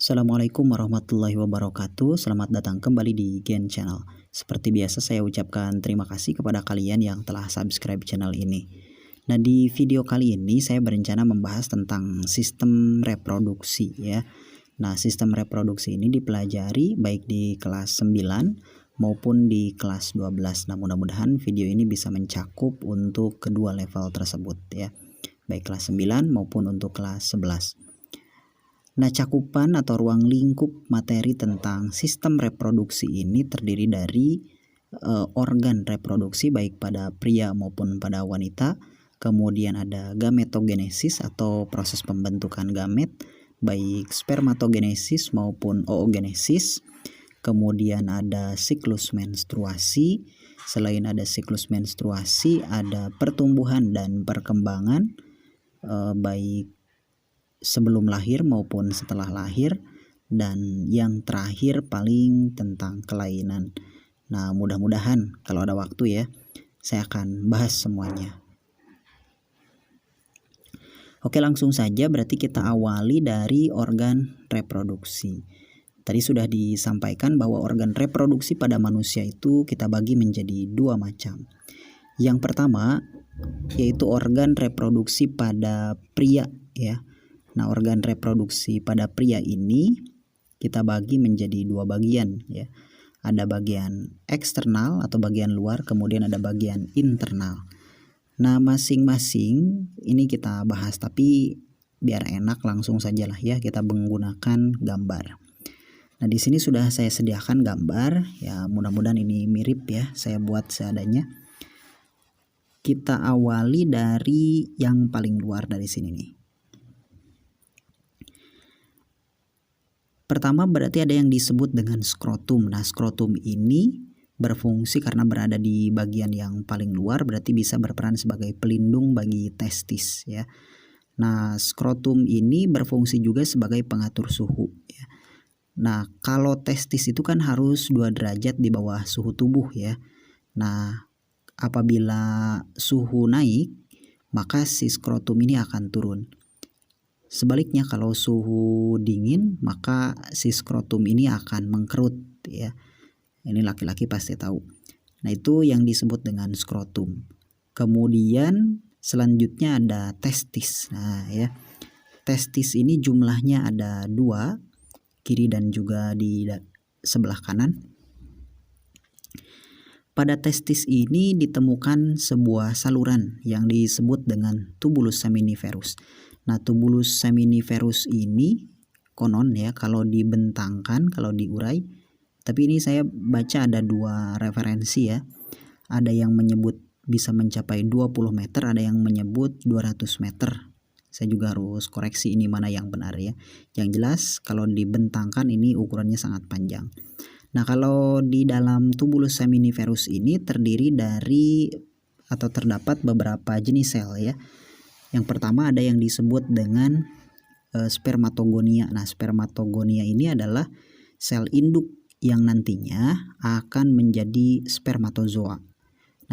Assalamualaikum warahmatullahi wabarakatuh. Selamat datang kembali di Gen Channel. Seperti biasa saya ucapkan terima kasih kepada kalian yang telah subscribe channel ini. Nah, di video kali ini saya berencana membahas tentang sistem reproduksi ya. Nah, sistem reproduksi ini dipelajari baik di kelas 9 maupun di kelas 12. Nah, mudah-mudahan video ini bisa mencakup untuk kedua level tersebut ya. Baik kelas 9 maupun untuk kelas 11. Nah, cakupan atau ruang lingkup materi tentang sistem reproduksi ini terdiri dari organ reproduksi baik pada pria maupun pada wanita. Kemudian ada gametogenesis atau proses pembentukan gamet baik spermatogenesis maupun oogenesis. Kemudian ada siklus menstruasi. Selain ada siklus menstruasi, ada pertumbuhan dan perkembangan baik sebelum lahir maupun setelah lahir, dan yang terakhir paling tentang kelainan. Nah, mudah-mudahan kalau ada waktu ya saya akan bahas semuanya. Oke, langsung saja berarti kita awali dari organ reproduksi. Tadi sudah disampaikan bahwa organ reproduksi pada manusia itu kita bagi menjadi dua macam. Yang pertama yaitu organ reproduksi pada pria ya. Nah, organ reproduksi pada pria ini kita bagi menjadi dua bagian ya. Ada bagian eksternal atau bagian luar, kemudian ada bagian internal. Nah, masing-masing ini kita bahas, tapi biar enak langsung sajalah ya kita menggunakan gambar. Nah, di sini sudah saya sediakan gambar ya, mudah-mudahan ini mirip ya, saya buat seadanya. Kita awali dari yang paling luar dari sini nih. Pertama berarti ada yang disebut dengan skrotum. Nah, skrotum ini berfungsi karena berada di bagian yang paling luar, berarti bisa berperan sebagai pelindung bagi testis ya. Nah, skrotum ini berfungsi juga sebagai pengatur suhu ya. Nah, kalau testis itu kan harus 2 derajat di bawah suhu tubuh ya. Nah, apabila suhu naik, maka si skrotum ini akan turun. Sebaliknya kalau suhu dingin, maka si skrotum ini akan mengkerut ya. Ini laki-laki pasti tahu. Nah, itu yang disebut dengan skrotum. Kemudian selanjutnya ada testis. Nah ya, testis ini jumlahnya ada 2, kiri dan juga di sebelah kanan. Pada testis ini ditemukan sebuah saluran yang disebut dengan tubulus seminiferus. Nah, tubulus seminiferus ini konon ya kalau dibentangkan, kalau diurai, tapi ini saya baca ada 2 referensi ya. Ada yang menyebut bisa mencapai 20 meter, ada yang menyebut 200 meter. Saya juga harus koreksi ini mana yang benar ya. Yang jelas kalau dibentangkan ini ukurannya sangat panjang. Nah, kalau di dalam tubulus seminiferus ini terdiri dari atau terdapat beberapa jenis sel ya. Yang pertama ada yang disebut dengan spermatogonia. Nah, spermatogonia ini adalah sel induk yang nantinya akan menjadi spermatozoa.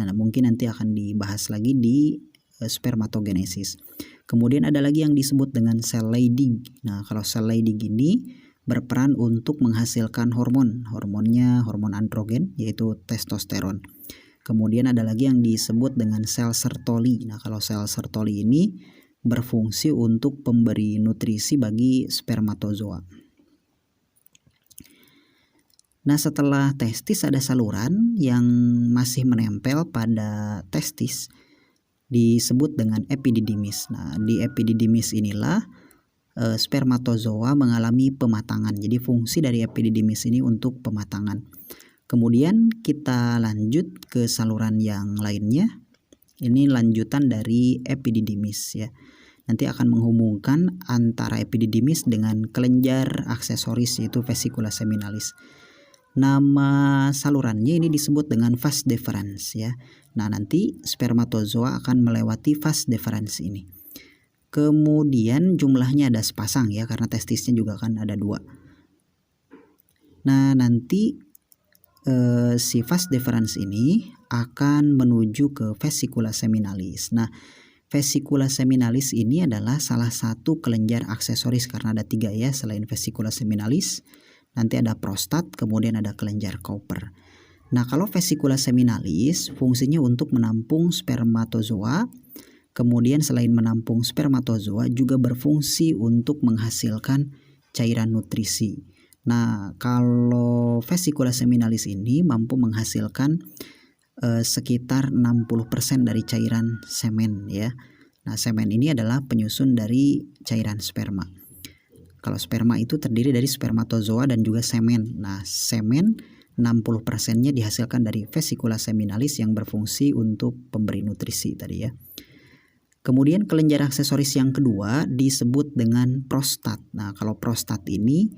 Nah, mungkin nanti akan dibahas lagi di spermatogenesis. Kemudian ada lagi yang disebut dengan sel Leydig. Nah, kalau sel Leydig ini berperan untuk menghasilkan hormonnya hormon androgen yaitu testosteron. Kemudian ada lagi yang disebut dengan sel Sertoli. Nah, kalau sel Sertoli ini berfungsi untuk pemberi nutrisi bagi spermatozoa. Nah, setelah testis ada saluran yang masih menempel pada testis disebut dengan epididymis. Nah, di epididymis inilah spermatozoa mengalami pematangan. Jadi fungsi dari epididymis ini untuk pematangan. Kemudian kita lanjut ke saluran yang lainnya. Ini lanjutan dari epididymis ya. Nanti akan menghubungkan antara epididymis dengan kelenjar aksesoris yaitu vesicula seminalis. Nama salurannya ini disebut dengan vas deferens ya. Nah, nanti spermatozoa akan melewati vas deferens ini. Kemudian jumlahnya ada sepasang ya, karena testisnya juga kan ada 2. Nah, nanti si vas deferens ini akan menuju ke vesicula seminalis. Nah, Vesicula seminalis ini adalah salah satu kelenjar aksesoris karena ada 3 ya, selain vesicula seminalis. Nanti ada prostat, kemudian ada kelenjar Cowper. Nah, kalau vesicula seminalis fungsinya untuk menampung spermatozoa. Kemudian selain menampung spermatozoa juga berfungsi untuk menghasilkan cairan nutrisi. Nah, kalau vesicula seminalis ini mampu menghasilkan sekitar 60% dari cairan semen ya. Nah, semen ini adalah penyusun dari cairan sperma. Kalau sperma itu terdiri dari spermatozoa dan juga semen. Nah, semen 60%-nya dihasilkan dari vesicula seminalis yang berfungsi untuk pemberi nutrisi tadi ya. Kemudian kelenjar aksesoris yang kedua disebut dengan prostat. Nah, kalau prostat ini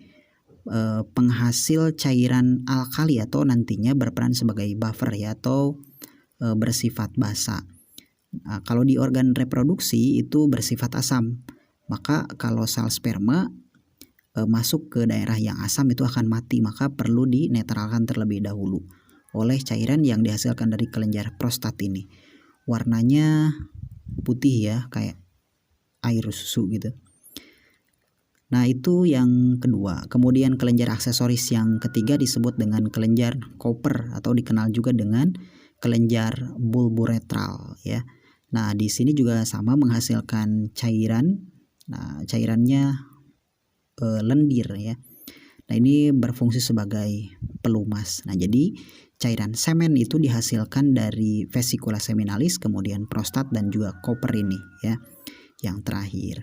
penghasil cairan alkali atau nantinya berperan sebagai buffer ya, atau bersifat basa. Nah, kalau di organ reproduksi itu bersifat asam, maka kalau sel sperma masuk ke daerah yang asam itu akan mati, maka perlu dinetralkan terlebih dahulu oleh cairan yang dihasilkan dari kelenjar prostat ini. Warnanya putih ya, kayak air susu gitu. Nah, itu yang kedua. Kemudian kelenjar aksesoris yang ketiga disebut dengan kelenjar Cowper atau dikenal juga dengan kelenjar bulburetral ya. Nah, di sini juga sama menghasilkan cairan. Nah, cairannya lendir ya. Nah, ini berfungsi sebagai pelumas. Nah, jadi cairan semen itu dihasilkan dari vesicula seminalis, kemudian prostat dan juga Cowper ini ya. Yang terakhir.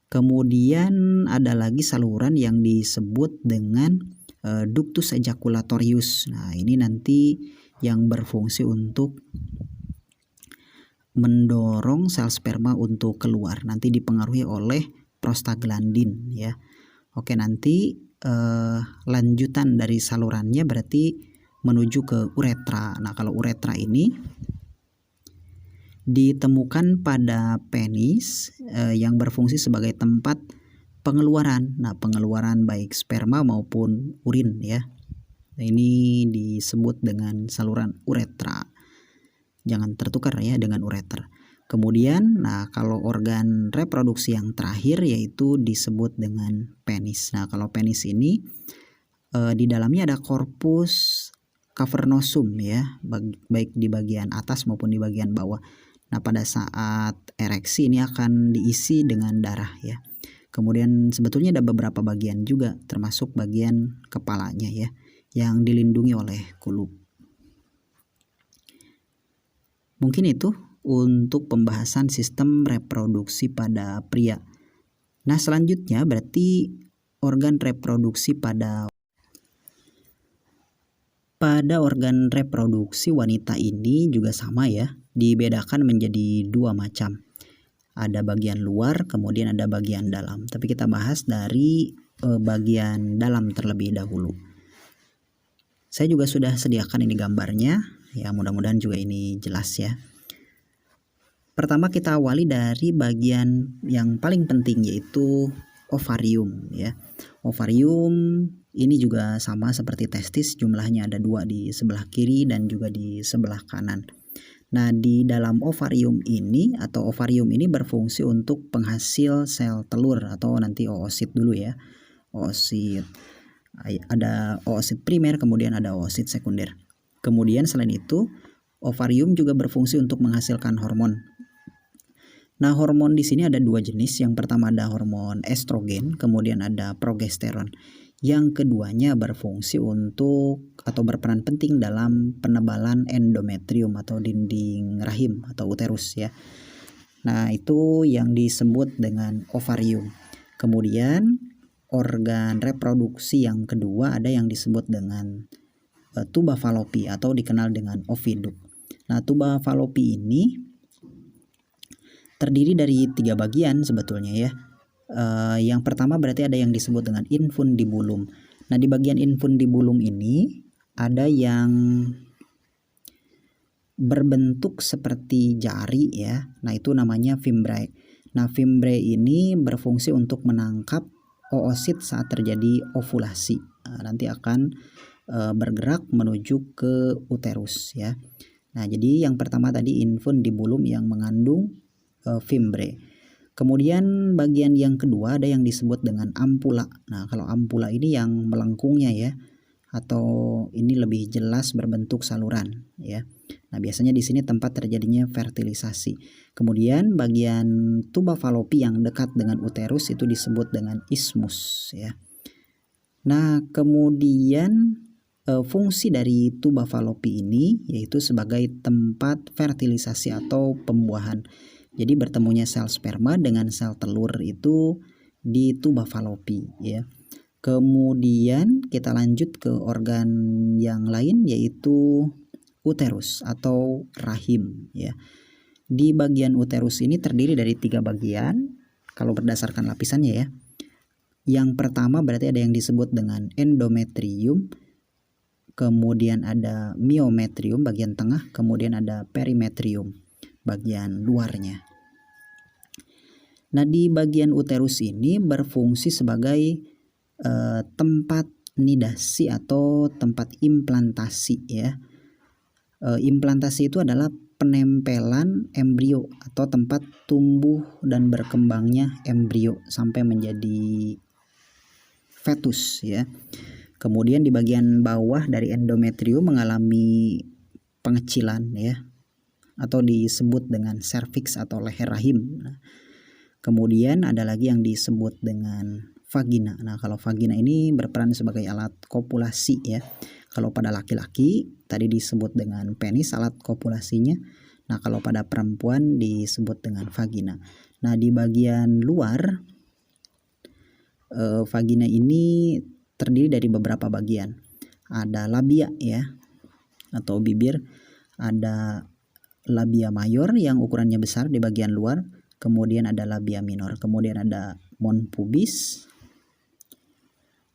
Kemudian ada lagi saluran yang disebut dengan ductus ejaculatorius. Nah, ini nanti yang berfungsi untuk mendorong sel sperma untuk keluar. Nanti dipengaruhi oleh prostaglandin ya. Oke, nanti lanjutan dari salurannya berarti menuju ke uretra. Nah, kalau uretra ini ditemukan pada penis yang berfungsi sebagai tempat pengeluaran. Nah, pengeluaran baik sperma maupun urin ya. Nah, ini disebut dengan saluran uretra. Jangan tertukar ya dengan ureter. Kemudian, nah kalau organ reproduksi yang terakhir yaitu disebut dengan penis. Nah, kalau penis ini di dalamnya ada corpus cavernosum ya, baik di bagian atas maupun di bagian bawah. Nah, pada saat ereksi ini akan diisi dengan darah ya. Kemudian sebetulnya ada beberapa bagian juga, termasuk bagian kepalanya ya, yang dilindungi oleh kulup. Mungkin itu untuk pembahasan sistem reproduksi pada pria. Nah, selanjutnya berarti organ reproduksi pada organ reproduksi wanita ini juga sama ya, dibedakan menjadi 2 macam. Ada bagian luar, kemudian ada bagian dalam. Tapi kita bahas dari bagian dalam terlebih dahulu. Saya juga sudah sediakan ini gambarnya, ya mudah-mudahan juga ini jelas ya. Pertama kita awali dari bagian yang paling penting yaitu ovarium ya. Ovarium ini juga sama seperti testis, jumlahnya ada 2 di sebelah kiri dan juga di sebelah kanan. Nah, di dalam ovarium ini atau ovarium ini berfungsi untuk penghasil sel telur atau nanti oosit dulu ya. Oosit. Ada oosit primer, kemudian ada oosit sekunder. Kemudian selain itu, ovarium juga berfungsi untuk menghasilkan hormon. Nah, hormon di sini ada 2 jenis. Yang pertama ada hormon estrogen, kemudian ada progesteron. Yang keduanya berfungsi untuk atau berperan penting dalam penebalan endometrium atau dinding rahim atau uterus ya. Nah, itu yang disebut dengan ovarium. Kemudian organ reproduksi yang kedua ada yang disebut dengan tuba Fallopi atau dikenal dengan oviduct. Nah, tuba Fallopi ini terdiri dari 3 bagian sebetulnya ya. Yang pertama berarti ada yang disebut dengan infundibulum. Nah, di bagian infundibulum ini ada yang berbentuk seperti jari ya. Nah, itu namanya fimbriae. Nah, fimbriae ini berfungsi untuk menangkap oosit saat terjadi ovulasi. Nah, nanti akan bergerak menuju ke uterus ya. Nah, jadi yang pertama tadi infundibulum yang mengandung fimbre. Kemudian bagian yang kedua ada yang disebut dengan ampula. Nah, kalau ampula ini yang melengkungnya ya, atau ini lebih jelas berbentuk saluran ya. Nah, biasanya di sini tempat terjadinya fertilisasi. Kemudian bagian tuba falopi yang dekat dengan uterus itu disebut dengan isthmus ya. Nah, kemudian fungsi dari tuba falopi ini yaitu sebagai tempat fertilisasi atau pembuahan. Jadi bertemunya sel sperma dengan sel telur itu di tuba falopi ya. Kemudian kita lanjut ke organ yang lain yaitu uterus atau rahim ya. Di bagian uterus ini terdiri dari 3 bagian kalau berdasarkan lapisannya ya. Yang pertama berarti ada yang disebut dengan endometrium, kemudian ada myometrium bagian tengah, kemudian ada perimetrium bagian luarnya. Nah, di bagian uterus ini berfungsi sebagai tempat nidasi atau tempat implantasi ya. Implantasi itu adalah penempelan embrio atau tempat tumbuh dan berkembangnya embrio sampai menjadi fetus ya. Kemudian di bagian bawah dari endometrium mengalami pengecilan ya, atau disebut dengan serviks atau leher rahim. Nah, kemudian ada lagi yang disebut dengan vagina. Nah, kalau vagina ini berperan sebagai alat kopulasi ya. Kalau pada laki-laki tadi disebut dengan penis alat kopulasinya. Nah, kalau pada perempuan disebut dengan vagina. Nah, di bagian luar vagina ini terdiri dari beberapa bagian. Ada labia ya atau bibir, ada labia mayor yang ukurannya besar di bagian luar, kemudian ada labia minor, kemudian ada mons pubis,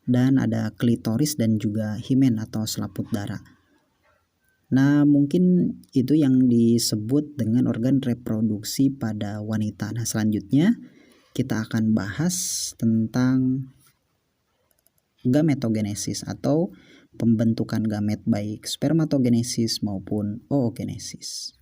dan ada klitoris dan juga himen atau selaput darah. Nah, mungkin itu yang disebut dengan organ reproduksi pada wanita. Nah, selanjutnya kita akan bahas tentang gametogenesis atau pembentukan gamet baik spermatogenesis maupun oogenesis.